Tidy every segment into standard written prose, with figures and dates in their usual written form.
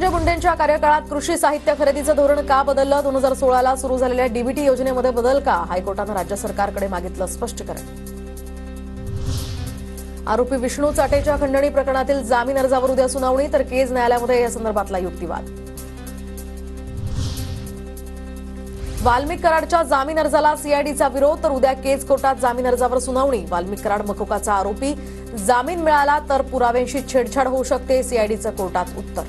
मुंडेंच्या कार्यकाळात कृषी साहित्य खरेदीचं धोरण का बदललं? 2016ला सुरू झालेल्या डीबीटी योजनेमध्ये बदल का? हायकोर्टानं राज्य सरकारकडे मागितलं स्पष्टीकरण. आरोपी विष्णू चाटेच्या खंडणी प्रकरणातील जामीन अर्जावर उद्या सुनावणी, तर केज न्यायालयामध्ये या संदर्भातला युक्तिवाद. वाल्मिक कराडच्या जामीन अर्जाला सीआयडीचा विरोध, तर उद्या केज कोर्टात जामीन अर्जावर सुनावणी. वाल्मिक कराड मकोकाचा आरोपी, जामीन मिळाला तर पुराव्यांशी छेडछाड होऊ शकते, सीआयडीचं कोर्टात उत्तर.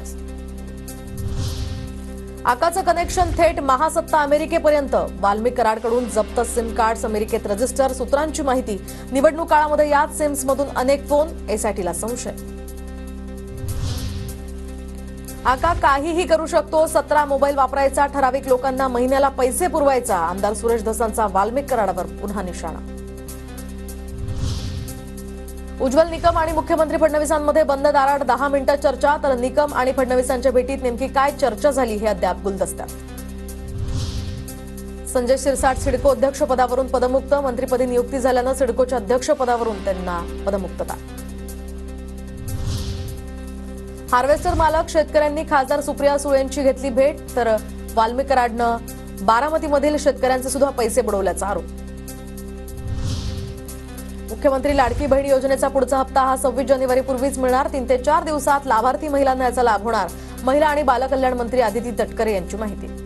आकाचं कनेक्शन थेट महासत्ता अमेरिकेपर्यंत, वाल्मिक कराडकडून जप्त सिम कार्ड्स अमेरिकेत रजिस्टर, सूत्रांची माहिती. निवडणूक काळामध्ये याच सिम्समधून अनेक फोन, एसआयटीला संशय. आका काहीही करू शकतो, 17 मोबाईल वापरायचा, ठराविक लोकांना महिन्याला पैसे पुरवायचा. आमदार सुरेश धसांचा वाल्मिक कराडावर पुन्हा निशाणा. उज्ज्वल निकम आणि मुख्यमंत्री फडणवीसांमध्ये बंद दारात 10 मिनिटं चर्चा, तर निकम आणि फडणवीसांच्या भेटीत नेमकी काय चर्चा झाली हे अद्याप गुलदस्त्यात. संजय शिरसाट सिडको अध्यक्षपदावरून पदमुक्त, मंत्रिपदी नियुक्ती झाल्यानं सिडकोच्या अध्यक्षपदावरून त्यांना पदमुक्तता. हार्वेस्टर मालक शेतकऱ्यांनी खासदार सुप्रिया सुळेंची घेतली भेट, तर वाल्मिक कराडनं बारामतीमधील शेतकऱ्यांचे सुद्धा पैसे बुडवल्याचा आरोप. मुख्यमंत्री लाडकी बहीण योजनेचा पुढचा हप्ता हा 26 जानेवारीपूर्वीच मिळणार. 3 ते 4 दिवसात लाभार्थी महिलांना याचा लाभ होणार. महिला आणि बालकल्याण मंत्री आदिती तटकरे यांची माहिती.